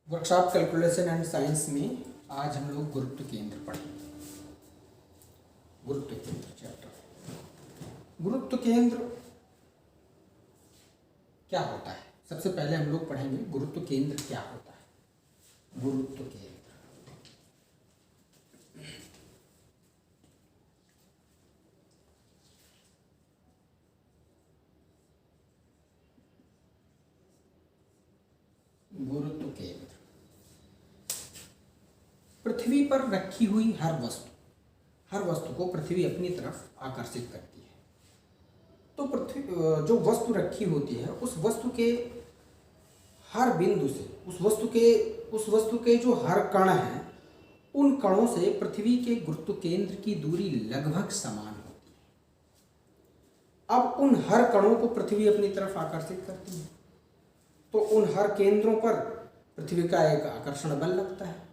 Workshop calculation and science में आज हम लोग गुरुत्व केंद्र पढ़ेंगे। गुरुत्व केंद्र चैप्टर। गुरुत्व केंद्र क्या होता है, सबसे पहले हम लोग पढ़ेंगे गुरुत्व केंद्र क्या होता है। गुरुत्व केंद्र गुरुत्व केंद्र पृथ्वी पर रखी हुई हर वस्तु को पृथ्वी अपनी तरफ आकर्षित करती है। तो पृथ्वी जो वस्तु रखी होती है उस वस्तु के हर बिंदु से उस वस्तु के जो हर कण हैं उन कणों से पृथ्वी के गुरुत्व केंद्र की दूरी लगभग समान होती है। अब उन हर कणों को पृथ्वी अपनी तरफ आकर्षित करती है, तो उन हर केंद्रों पर पृथ्वी का एक आकर्षण बल लगता है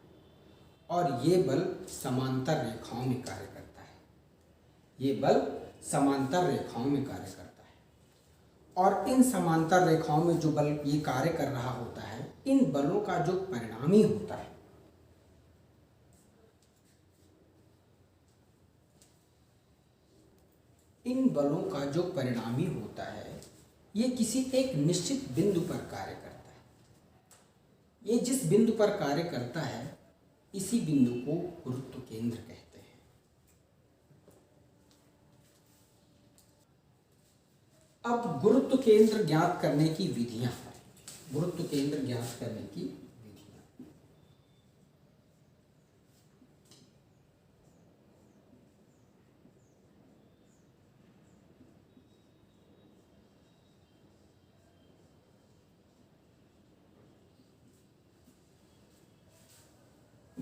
और ये बल समांतर रेखाओं में कार्य करता है। ये बल समांतर रेखाओं में कार्य करता है और इन समांतर रेखाओं में जो बल ये कार्य कर रहा होता है, इन बलों का जो परिणामी होता है ये किसी एक निश्चित बिंदु पर कार्य करता है। ये जिस बिंदु पर कार्य करता है इसी बिंदु को गुरुत्व केंद्र कहते हैं। अब गुरुत्व केंद्र ज्ञात करने की विधियां। गुरुत्व केंद्र ज्ञात करने की विधियां।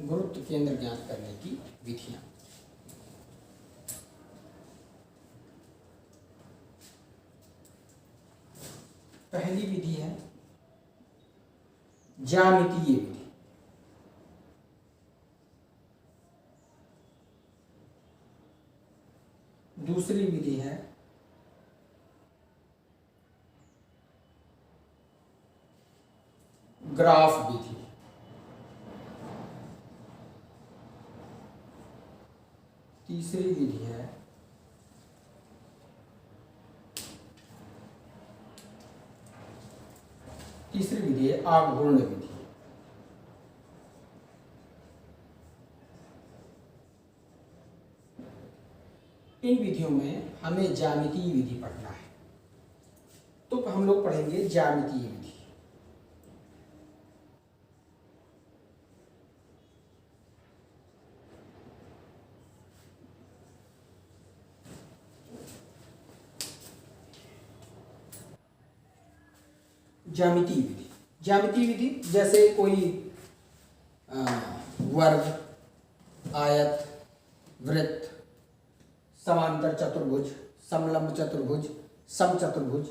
गुरुत्व केंद्र ज्ञात करने की विधियां। पहली विधि है ज्यामितीय विधि। दूसरी विधि है ग्राफ विधि। तीसरी विधि है आघूर्ण विधि। इन विधियों में हमें ज्यामितीय विधि पढ़ना है, तो हम लोग पढ़ेंगे ज्यामितीय विधि। ज्यामितीय विधि जैसे कोई वर्ग, आयत, वृत्त, समांतर चतुर्भुज, समलंब चतुर्भुज, समचतुर्भुज,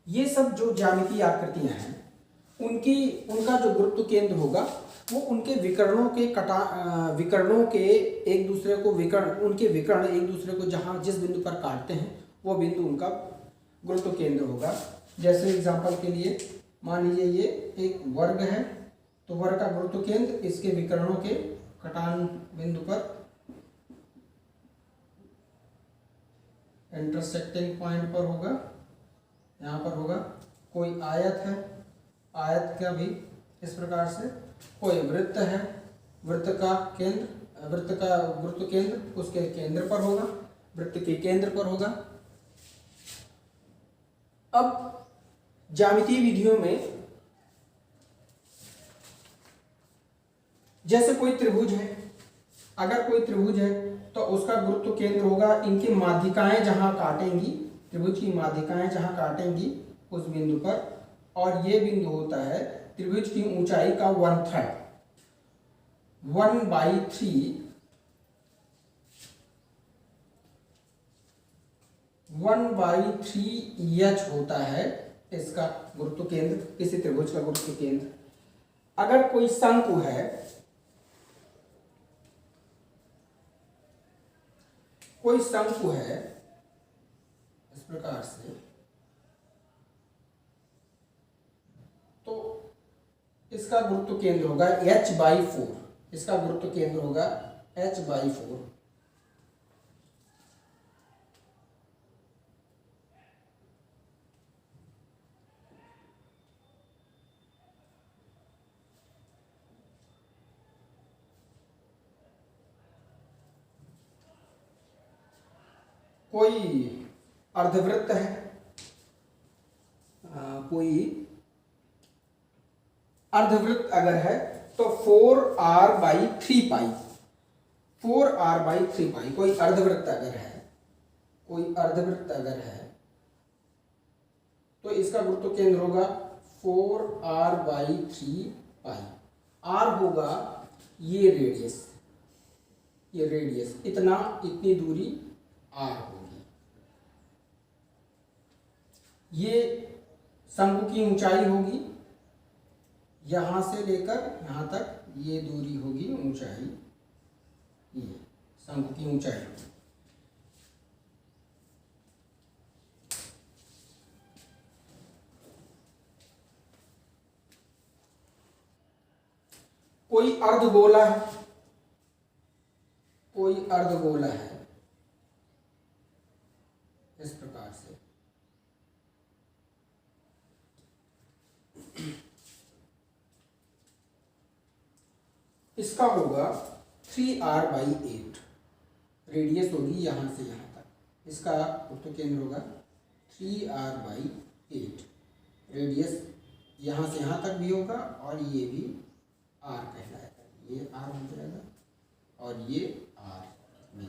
ये सब जो ज्यामितीय आकृतियां हैं उनका जो गुरुत्व केंद्र होगा वो उनके विकर्णों के एक दूसरे को विकर्ण एक दूसरे को जहां जिस बिंदु पर काटते हैं वो बिंदु उनका गुरुत्व केंद्र होगा। जैसे एग्जांपल के लिए मान लीजिए ये एक वर्ग है, तो वर्ग का गुरुत्व केंद्र इसके विकर्णों के कटान बिंदु पर इंटरसेक्टिंग पॉइंट पर होगा, यहाँ पर होगा। कोई आयत है, आयत का भी इस प्रकार से। कोई वृत्त है, वृत्त का गुरुत्व केंद्र उसके केंद्र पर होगा, वृत्त के केंद्र पर होगा। अब ज्यामितीय विधियों में जैसे कोई त्रिभुज है, अगर कोई त्रिभुज है तो उसका गुरुत्व केंद्र होगा इनकी माध्यिकाएं जहां काटेंगी, त्रिभुज की माध्यिकाएं जहां काटेंगी उस बिंदु पर, और ये बिंदु होता है त्रिभुज की ऊंचाई का 1/3 1/3 होता है इसका गुरुत्व केंद्र, किसी त्रिभुज का गुरुत्व केंद्र। अगर कोई शंकु है, इस प्रकार से, तो इसका गुरुत्व केंद्र होगा H/4, इसका गुरुत्व केंद्र होगा H/4। कोई अर्धवृत्त है, कोई अर्धवृत्त अगर है तो 4r/3π, 4r/3π कोई अर्धवृत्त अगर है, कोई अर्धवृत्त अगर है तो इसका गुरुत्व केंद्र होगा 4r/3π। r होगा ये रेडियस, ये रेडियस इतना, इतनी दूरी r होगी। ये शंकु की ऊंचाई होगी, यहां से लेकर यहां तक ये दूरी होगी ऊंचाई, ये शंकु की ऊंचाई होगी। कोई अर्धगोला है, कोई अर्धगोला है इस प्रकार से, इसका होगा 3r/8, रेडियस होगी यहां से यहां तक, इसका गुरुत्व केंद्र होगा 3r/8, रेडियस यहां से यहां तक भी होगा और ये भी r कहलाएगा, ये r हो जाएगा और ये r भी,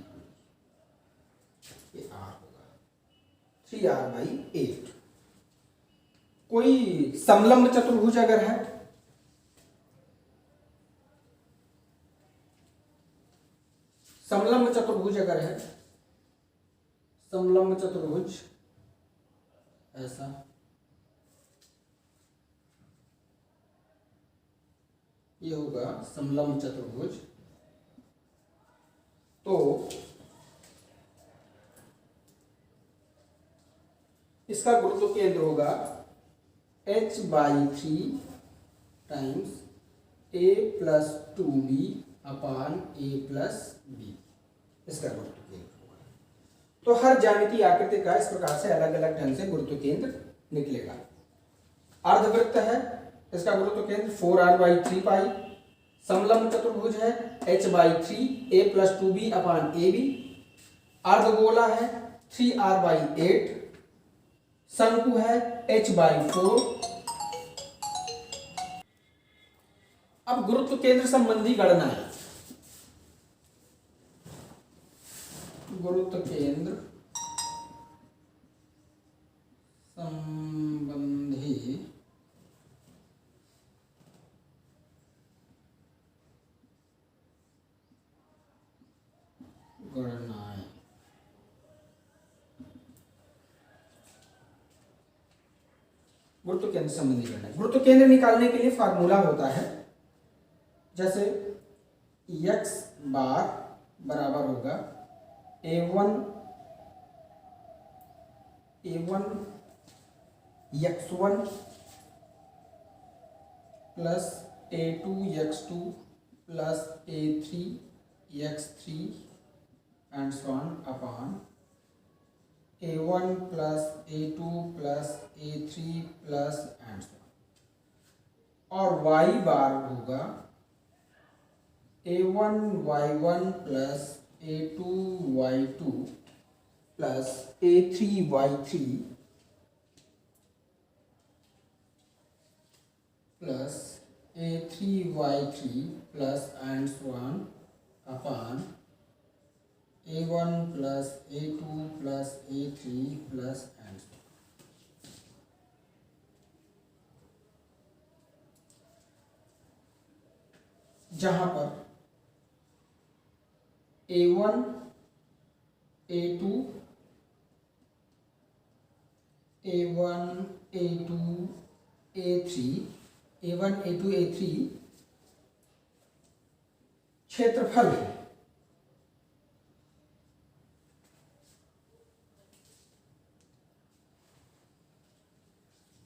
ये r होगा 3r/8। कोई समलंब चतुर्भुज अगर है, समलंब चतुर्भुज अगर है, समलंब चतुर्भुज ऐसा, ये होगा समलंब चतुर्भुज, तो इसका गुरुत्व केंद्र होगा H/3 टाइम्स a+2b/a+b, इसका गुरुत्व केंद्र होगा। तो हर ज्यामितीय आकृति का इस प्रकार से अलग अलग ढंग से गुरुत्व केंद्र निकलेगा। अर्धवृत्त है, इसका गुरुत्व केंद्र 4r/3π, समलंब चतुर्भुज है H/3 a+2b/ab, अर्धगोला है 3r/8, शंकु है H/4। अब गुरुत्व केंद्र संबंधी गणना है, गुरुत्व केंद्र संबंधी गणनाएं। गुरुत्व केंद्र संबंधी गणना, गुरुत्व केंद्र निकालने के लिए फार्मूला होता है, जैसे x बार बराबर होगा a1 x1 plus a2 x2 plus a3 x3 and so on upon a1 plus a2 plus a3 plus and so on, और y बार होगा a1 y1 plus a2 y2 plus a3 y3 plus a3 y3 plus and so on upon a1 plus a2 plus a3 plus and so on. जहां पर a1 a2 a1 a2 a3 a1 a2 a3 क्षेत्रफल है,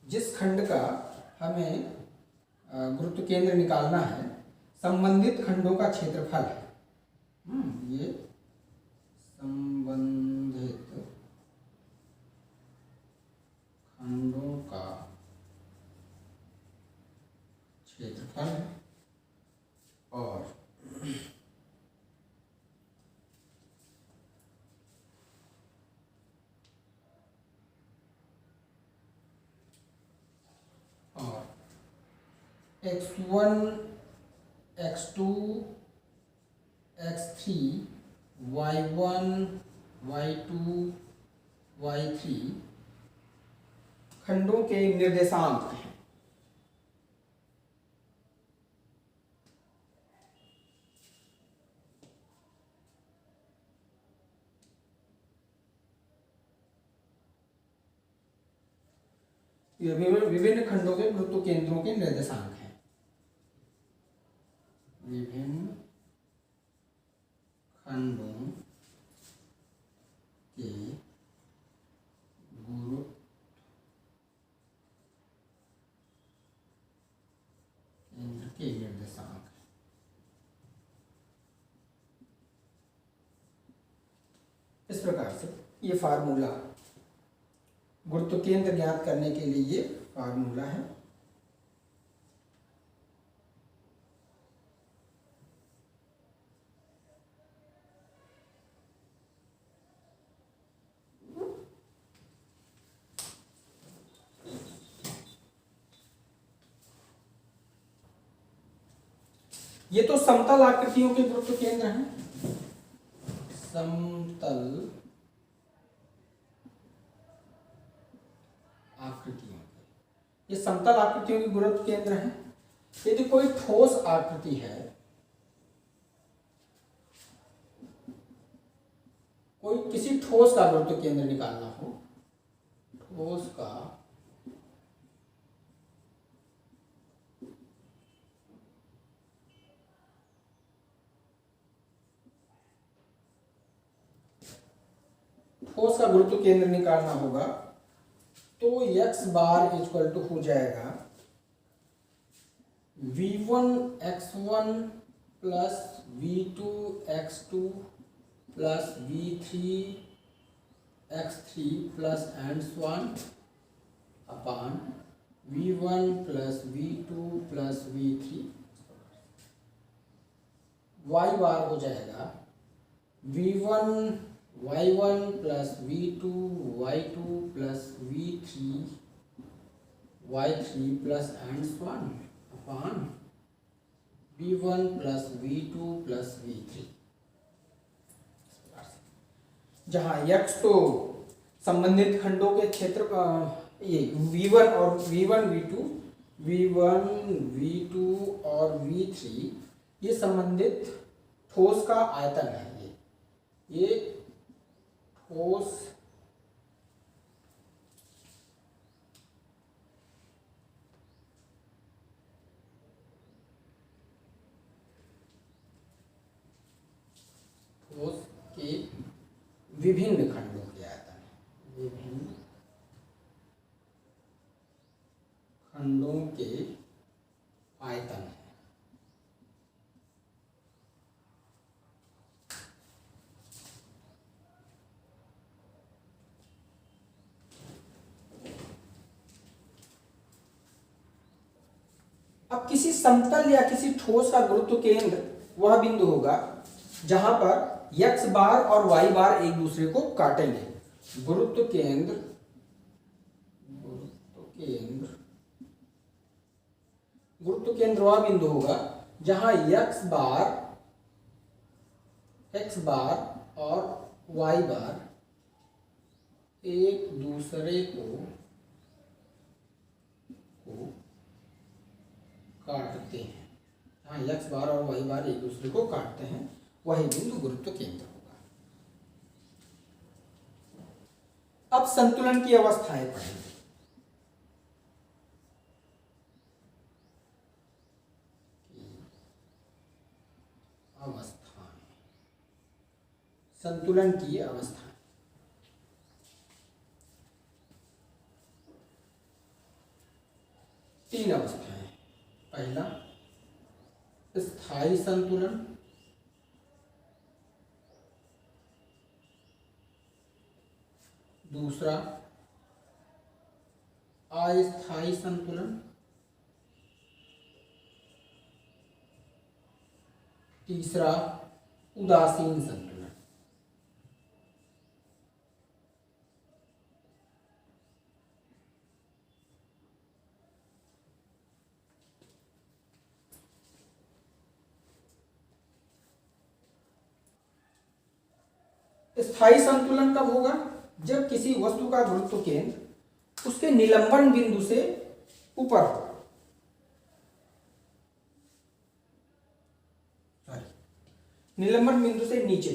जिस खंड का हमें गुरुत्व केंद्र निकालना है, संबंधित खंडों का क्षेत्रफल है। ये संबंधित खंडों का क्षेत्रफल है और x1 x2 x3 y1 y2 y3 खंडों के निर्देशांक हैं। ये विभिन्न खंडों के गुरुत्व केंद्रों के निर्देशांक हैं। विभिन्न खंडों के गुरुत्व केंद्र के निर्देशांक। इस प्रकार से ये फार्मूला गुरुत्व केंद्र ज्ञात करने के लिए ये फार्मूला है। ये तो समतल आकृतियों के गुरुत्व केंद्र हैं। समतल आकृतियों के, ये समतल आकृतियों के गुरुत्व केंद्र हैं। यदि कोई ठोस आकृति है, कोई किसी ठोस का गुरुत्व केंद्र निकालना हो, ठोस का गुरुत्व केंद्र निकालना होगा तो x बार इक्वल टू हो जाएगा v1 x1 plus v2 x2 plus v3 x3 plus and so on upon v1 plus v2 plus v3। y बार हो जाएगा v1 y1 plus v2 y2 plus v3 y3 plus and so on upon v1 plus v2 plus v3। जहाँ x तो संबंधित खंडों के क्षेत्र ये v1 और v1 v2 और v3 ये संबंधित ठोस का आयतन है। ये ठोस के विभिन्न खंडों के आयतन है। विभिन्न खंडों के आयतन है। अब किसी समतल या किसी ठोस का गुरुत्व केंद्र वह बिंदु होगा जहां पर x बार और y बार एक दूसरे को काटेंगे। गुरुत्व केंद्र वह बिंदु होगा जहां x बार और y बार एक दूसरे को काटते हैं। हाँ, x बार और y बार एक दूसरे को काटते हैं, वही बिंदु गुरुत्व केंद्र होगा। अब संतुलन की अवस्थाएं पढ़ेंगे। संतुलन की अवस्था तीन अवस्थाएं। पहला स्थायी संतुलन, दूसरा अस्थायी संतुलन, तीसरा उदासीन संतुलन। स्थायी संतुलन कब होगा? जब किसी वस्तु का गुरुत्व केंद्र उसके निलंबन बिंदु से ऊपर हो, निलंबन बिंदु से नीचे।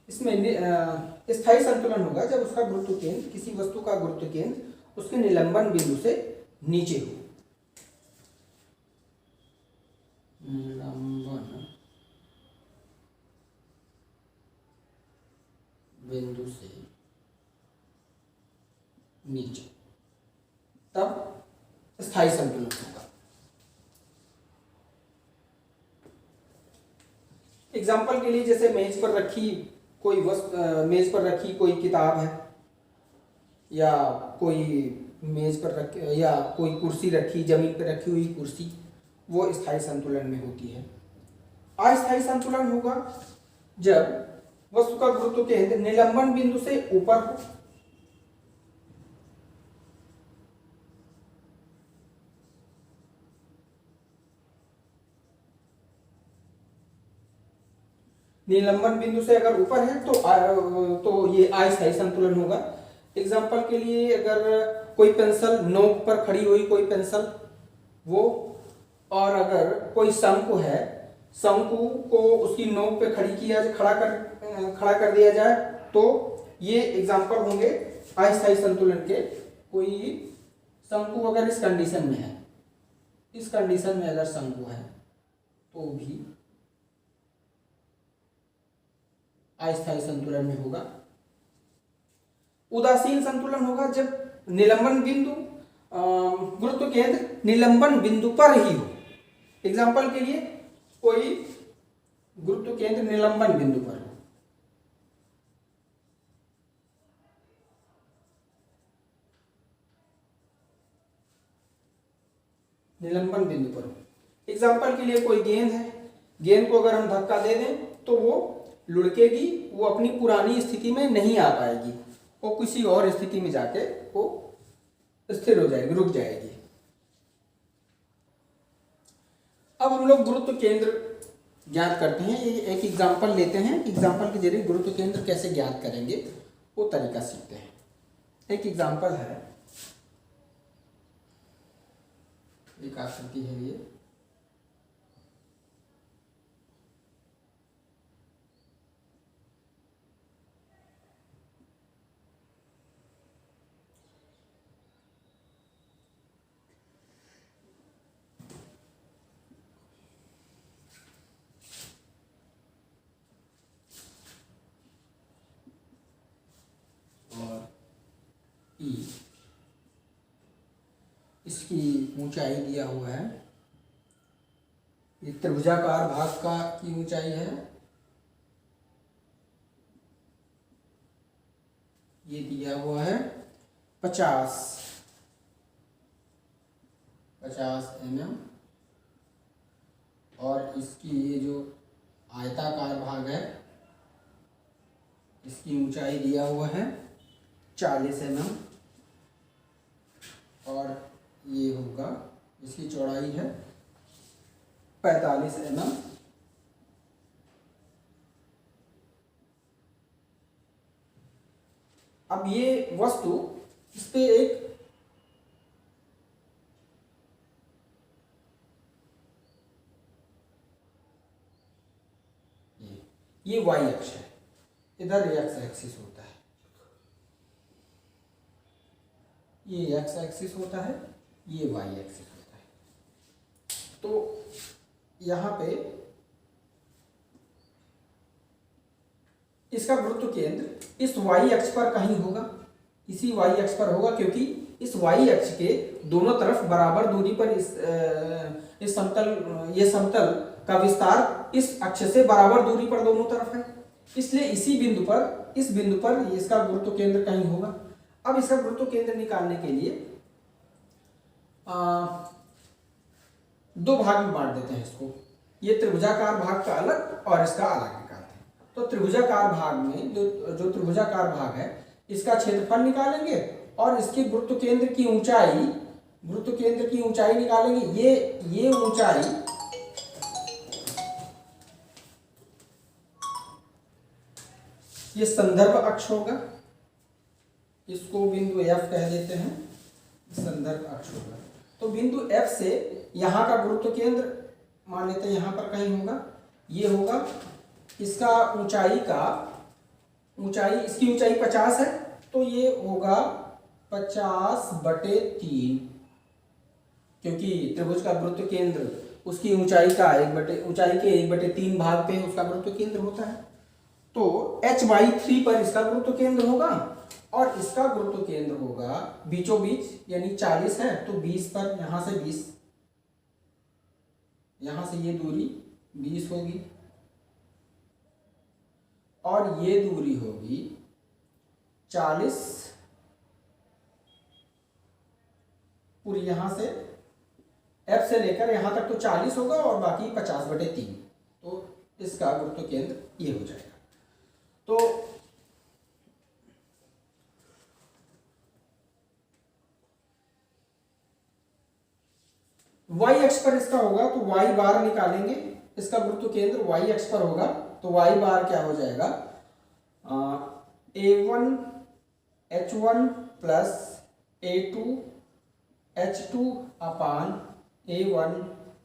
इसमें स्थायी संतुलन होगा जब उसका गुरुत्व केंद्र, किसी वस्तु का गुरुत्व केंद्र उसके निलंबन बिंदु से नीचे हो। निलंबन बिंदु से नीचे, तब स्थायी संतुलन होगा। एग्जाम्पल के लिए जैसे मेज पर रखी कोई मेज पर रखी कोई किताब है, या कोई मेज पर रख, या कोई कुर्सी रखी, जमीन पर रखी हुई कुर्सी, वो स्थायी संतुलन में होती है। अस्थायी संतुलन होगा जब वस्तु का गुरुत्व केंद्र निलंबन बिंदु से ऊपर हो, निलंबन बिंदु से अगर ऊपर है तो ये अस्थायी संतुलन होगा। एग्जाम्पल के लिए अगर कोई पेंसिल नोक पर खड़ी हुई कोई पेंसिल वो, और अगर कोई शंकु है, शंकु को उसकी नोक पे खड़ा कर दिया जाए, तो ये एग्जाम्पल होंगे अस्थायी संतुलन के। कोई शंकु अगर इस कंडीशन में है, इस कंडीशन में अगर शंकु है तो भी अस्थायी संतुलन में होगा। उदासीन संतुलन होगा जब निलंबन बिंदु गुरुत्व केंद्र निलंबन बिंदु पर ही हो। एग्जाम्पल के लिए कोई गुरुत्व केंद्र निलंबन बिंदु पर हो, निलंबन बिंदु पर हो। एग्जाम्पल के लिए कोई गेंद है, गेंद को अगर हम धक्का दे दें तो वो लुढ़केगी, वो अपनी पुरानी स्थिति में नहीं आ पाएगी, वो किसी और स्थिति में जाके वो स्थिर हो जाएगी, रुक जाएगी। अब हम लोग गुरुत्व केंद्र ज्ञात करते हैं। ये एक एग्जाम्पल लेते हैं, एग्जाम्पल के जरिए गुरुत्व केंद्र कैसे ज्ञात करेंगे वो तरीका सीखते हैं। एक एग्जाम्पल है, एक आकृति है ये, ई, इसकी ऊंचाई दिया हुआ है, ये त्रिभुजाकार भाग का की ऊंचाई है, ये दिया हुआ है 50 mm, और इसकी ये जो आयताकार भाग है इसकी ऊंचाई दिया हुआ है 40 mm, और ये होगा, इसकी चौड़ाई है 45 mm। अब ये वस्तु, इस पे एक ये y अक्ष है, इधर x एक्सिस होता है, ये x एक्सिस होता है, ये y एक्सिस होता है। तो यहाँ पे इसका गुरुत्व केंद्र इस y अक्ष पर कहीं होगा, इसी y अक्ष पर होगा, क्योंकि इस y अक्ष के दोनों तरफ बराबर दूरी पर इस इस समतल, ये समतल का विस्तार इस अक्ष से बराबर दूरी पर दोनों तरफ है, इसलिए इसी बिंदु पर, इस बिंदु पर इसका गुरुत्व केंद्र कहीं होगा। अब इसका गुरुत्व केंद्र निकालने के लिए दो भाग में बांट देते हैं इसको। ये त्रिभुजाकार भाग का अलग और इसका अलग निकालते हैं। तो त्रिभुजाकार भाग में जो त्रिभुजाकार भाग है इसका क्षेत्रफल निकालेंगे और इसके गुरुत्व केंद्र की ऊंचाई, गुरुत्व केंद्र की ऊंचाई निकालेंगे। ये ऊंचाई ये संदर्भ अक्ष होगा, इसको बिंदु F कह देते हैं, संदर्भ अक्ष होगा। तो बिंदु F से यहाँ का गुरुत्व केंद्र मान लेते हैं यहाँ पर कहीं होगा, ये होगा। इसका ऊंचाई का इसकी ऊंचाई 50 है, तो ये होगा 50/3, क्योंकि त्रिभुज का गुरुत्व केंद्र उसकी ऊंचाई का ऊंचाई के 1/3 भाग पे उसका गुरुत्व केंद्र होता है। तो h/3 पर इसका गुरुत्व केंद्र होगा और इसका गुरुत्व केंद्र होगा बीचों बीच, यानी 40 है तो 20 पर, यहां से 20, यहां से ये दूरी 20 होगी और ये दूरी होगी 40 पूरी, यहां से F से लेकर यहां तक तो 40 होगा और बाकी 50/3। तो इसका गुरुत्व केंद्र ये हो जाएगा। तो y अक्ष पर इसका होगा तो y बार निकालेंगे, इसका गुरुत्व केंद्र y अक्ष पर होगा तो y बार क्या हो जाएगा, A1 H1 plus A2 H2 upon A1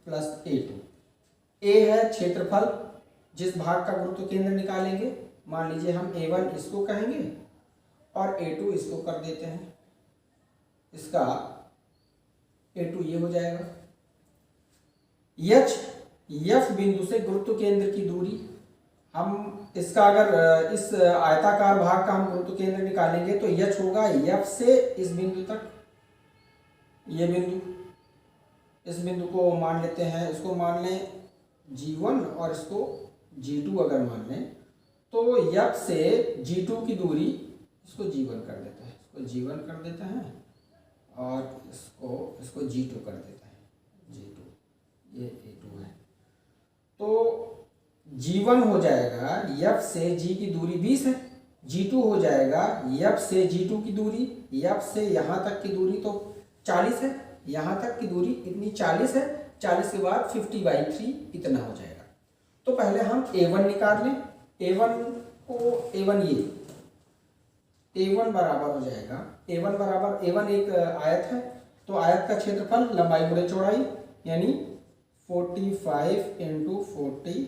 plus A2। A है क्षेत्रफल जिस भाग का गुरुत्व केंद्र निकालेंगे, मान लीजिए हम A1 इसको कहेंगे और A2 इसको कर देते हैं, इसका A2 ये हो जाएगा। F बिंदु से गुरुत्व केंद्र की दूरी, हम इसका अगर इस आयताकार भाग का हम गुरुत्व केंद्र निकालेंगे तो H होगा F से इस बिंदु तक, ये बिंदु, इस बिंदु को मान लेते हैं, इसको मान लें G1 और इसको G2 अगर मान लें तो F से G2 की दूरी, इसको G1 कर देता है, इसको G1 कर देता है और इसको G2 कर देता है, G2, ये A2 है। तो G1 हो जाएगा F से G की दूरी 20 है, G2 हो जाएगा F से G2 की दूरी, F से यहाँ तक की दूरी तो 40 है, यहाँ तक की दूरी इतनी 40 है, 40 के बाद 50/3 इतना हो जाएगा। तो पहले हम A1 निकाल लें, A1 बराबर हो जाएगा, A1 एक आयत है तो आयत का क्षेत्रफल लंबाई गुणे चौड़ाई, यानी 45 × 40,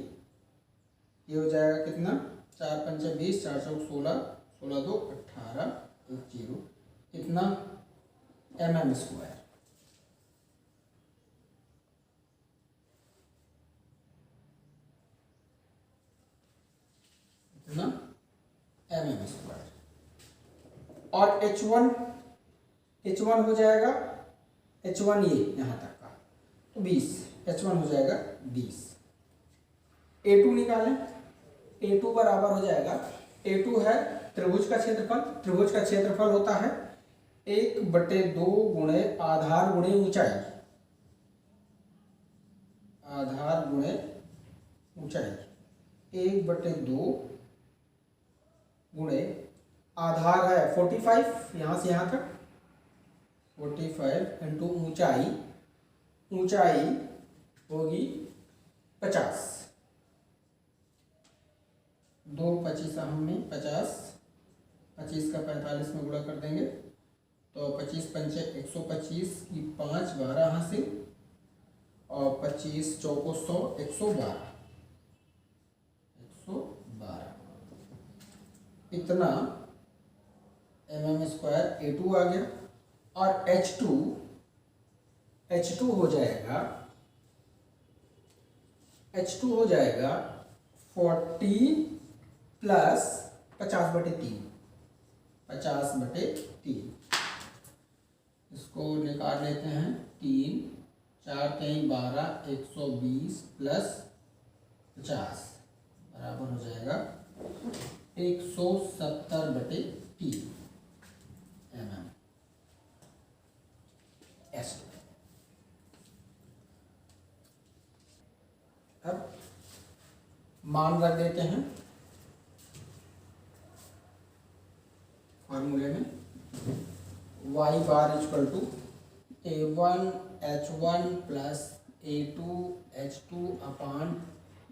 ये हो जाएगा कितना, 4 × 5 = 20, 4 × 16, 16 2 18, 10 इतना mm², इतना mm²। और H1 हो जाएगा, H1 ये यहाँ तक का तो 20, H1 हो जाएगा 20। A2 निकालें, A2 बराबर हो जाएगा, A2 है त्रिभुज का क्षेत्रफल, त्रिभुज का क्षेत्रफल होता है 1/2 गुणे आधार गुणे ऊंचाई, आधार गुणे ऊंचाई, 1/2 गुणे आधार है 45, यहाँ से यहाँ तक 45 × ऊंचाई, ऊंचाई होगी 50, 2 25 हमने 50, 25 का 45 में गुणा कर देंगे तो 25 × 5 = 125 की 5 12 हासिल और 25 × 4 = 100, 112 इतना mm² A2 आ गया। और H2 हो जाएगा, 40 प्लस 50/3, 50/3, इसको निकाल लेते हैं, 3 4 3 12 120 प्लस 50 बराबर हो जाएगा 170/3 mm ऐसे। अब मान रख देते हैं फॉर्मूले में, y bar equal to A1 H1 plus A2 H2 upon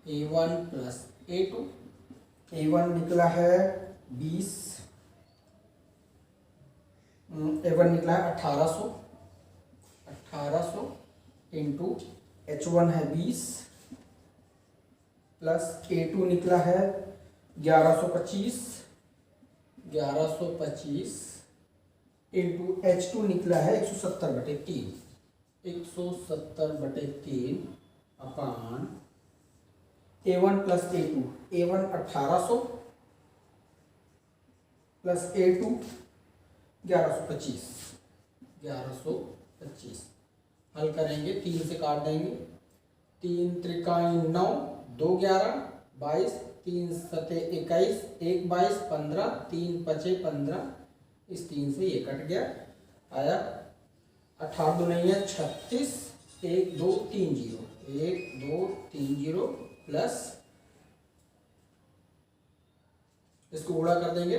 A1 plus A2। A1 निकला है 20, A1 निकला है 1800 इंटू H1 है 20 प्लस A2 निकला है 1125 इंटू H2 निकला है 170/3 अपान A1 plus A2। A1 1800 plus A2 1125 हल करेंगे, 3 से काट देंगे, 3 त्रिकाई 9 2 11 22 3 सते 21 1 22 15 3 पचे 15, इस 3 से ये कट गया, आया 18 2 नहीं है 36 1 2 3 0 1 2 3 0 प्लस इसको गुणा कर देंगे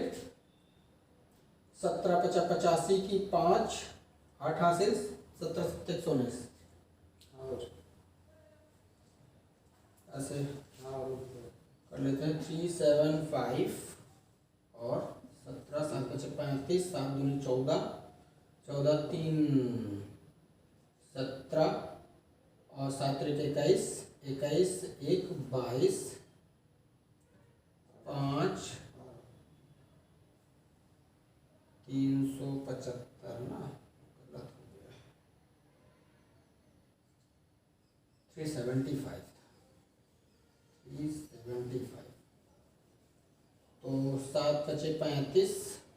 17 50 85 की 5 8 हासिल 17 7 119 ऐसे कर लेते हैं 375 और 17 7 5 35 7 2 14 14 3 17 और 7 21 21 1 22 5 375 ना गलत हो गया 375 तो 7 5 35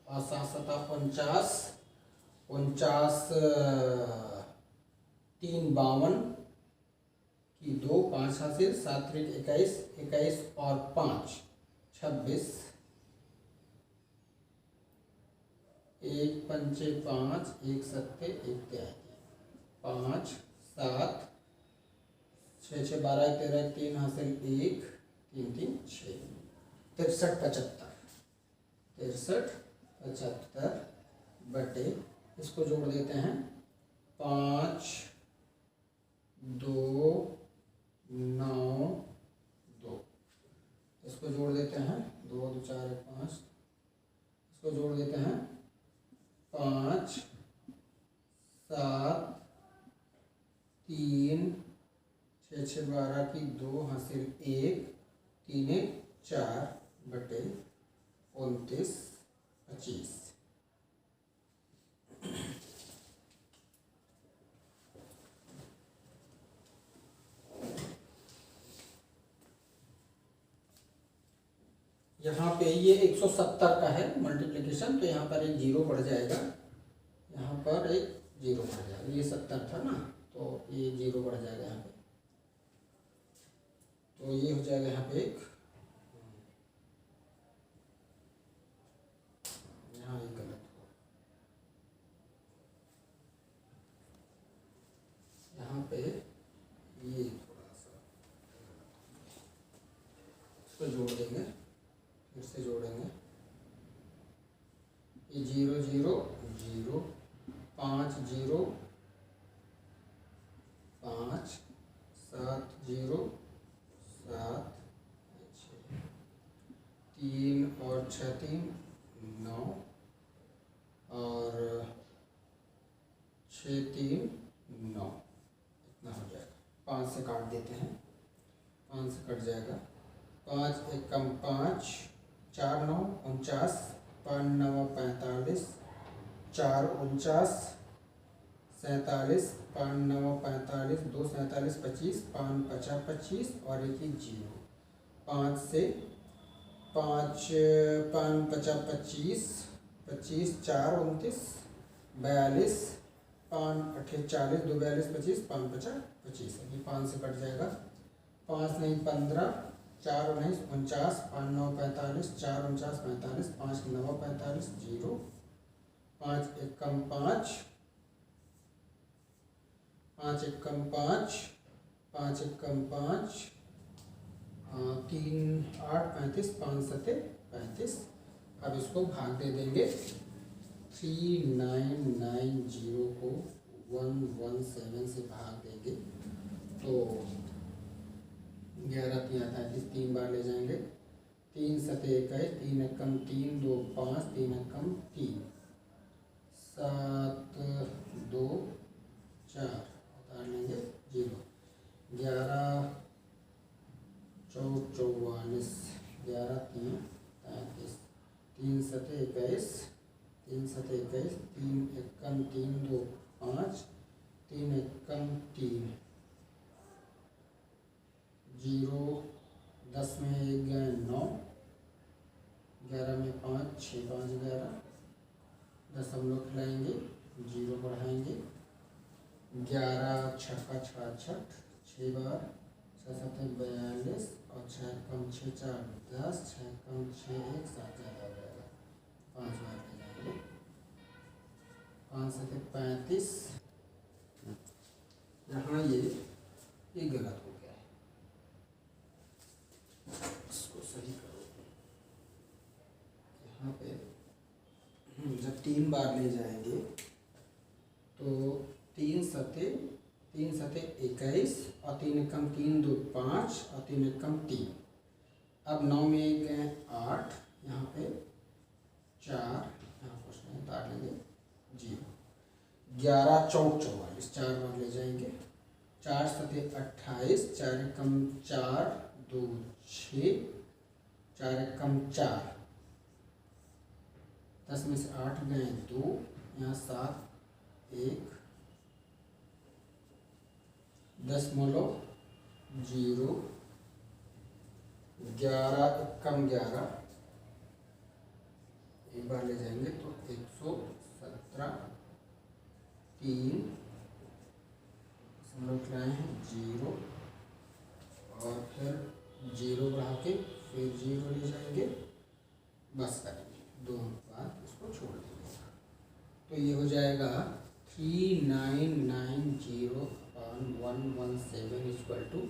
और 7 7 49 3 52 की 2 5 हासिल 7 21 21 और 5 26 1 पंचे 5 1 सत्ते 1 5 7 6 6 12 13 3 हासिल 1 3 3 6 63 75 बटे इसको जोड़ देते हैं 5 2 9 2, इसको जोड़ देते हैं 2 2 4 1 5, इसको जोड़ देते हैं 5 7 3 6 6 12 की 2 हासिल 1 3 1 4 बटे 29 25। यहाँ पे ये 170 का है मल्टीप्लिकेशन, तो यहाँ पर एक जीरो बढ़ जाएगा, यहाँ पर एक जीरो बढ़ जाएगा, ये 70 था ना तो ये जीरो बढ़ जाएगा यहाँ पे, तो ये हो जाएगा यहाँ पे एक, यहाँ एक गलत हो, यहाँ पे ये थोड़ा सा इसको जोड़ देंगे, फिर से जोड़ेंगे, ये 0 0 0 5 0 5 7 0 7 3 और 6 3 9 और 6 3 9, इतना हो जाएगा। 5 से काट देते हैं, 5 से कट जाएगा, 5 1 कम 5 4 9 49 5 9 45 4 49 47 5 9 45 2 47 25 5 50 25 और एक ही 0, 5 से 5 5 50 25 25 4 29 42 पाँच अठे 40, 2 42 25, 5 50 25, अभी 5 से कट जाएगा, 5 नहीं 15, 4 19 49, 5 9 45, 4 49 45, 5 9 45, 0, 5 1 कम 5, 5 1 कम 5, 5 1 कम 5, 3 8 35, 5 7 35। अब इसको भाग दे देंगे, 3990 को 117 से भाग देंगे तो 11 3 38, 3 बार ले जाएंगे, 3 7 21, 3 एकम 3, 2 5, 3 एकम 3, 7 2 4 उतार लेंगे 0, 11 4 44, 11 3 35, 3 7 21, 3 7 21, 3 एकम 3, 2 5, 3 एकम 3, 0, 10 में 1 गए 9, 11 में 5, 6 5 11, 10 हम लोग खिलाएंगे, 0 बढ़ाएंगे, 11 छक्का 66, 6 बार, 6 7 42 और 6 कम 6 4 10, 6 कम 6 1 7 ज़्यादा हो जाएगा, 5 बार ले जाएंगे, 5 7 35, यहाँ ये गलत हो गया है, इसको सही करो। यहाँ पे जब 3 बार ले जाएंगे तो 3 सते 21 और 3 एकम 3 2 5 और 3 एकम 3, अब 9 में 1 गए 8, यहाँ पे 4, यहाँ क्वेश्चन उतार लेंगे 0, 11 चौक 44, 4 बार ले जाएंगे, 4 सते 28, 4 एकम 4 2 6, 4 एकम 4, 10 में से 8 गए 2, यहाँ 7 1, 10.0, 11 एकम 11, एक बार ले जाएंगे तो 117, 3 हम लोग लाए हैं 0 और फिर 0 बढ़ा के फिर 0 ले जाएंगे, बस करेंगे, दोनों बार इसको छोड़ देंगे, तो ये हो जाएगा 3990 अपॉन 117 इक्वल टू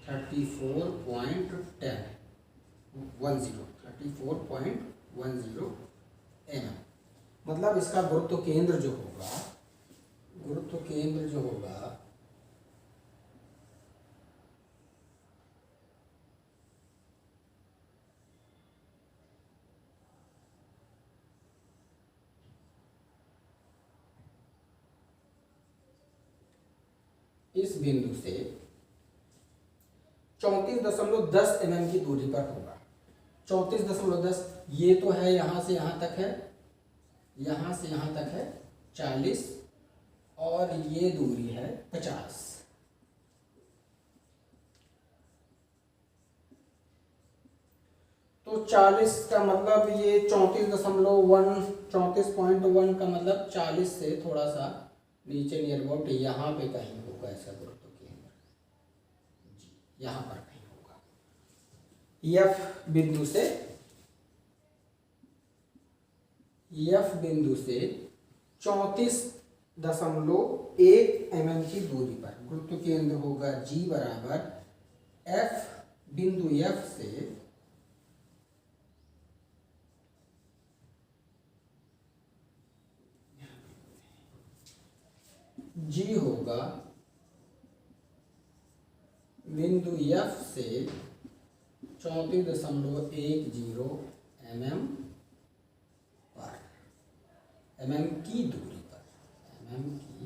34.10 mm। मतलब इसका गुरुत्व केंद्र जो होगा इस बिंदु से 34.10 mm की दूरी पर होगा। 34.10 ये तो है, यहाँ से यहाँ तक है, यहाँ से यहाँ तक है 40 और ये दूरी है 50। तो 40 का मतलब ये 34.1 का मतलब 40 से थोड़ा सा नीचे नियर अबाउट यहाँ पे कहीं होगा ऐसा गुरुत्व केंद्र, यहाँ पर कहीं होगा। F बिंदु से 34.1 mm की दूरी पर गुरुत्व केंद्र होगा G बराबर F बिंदु F से G होगा बिंदु F से 34.10 mm पर, mm की दूरी पर, mm की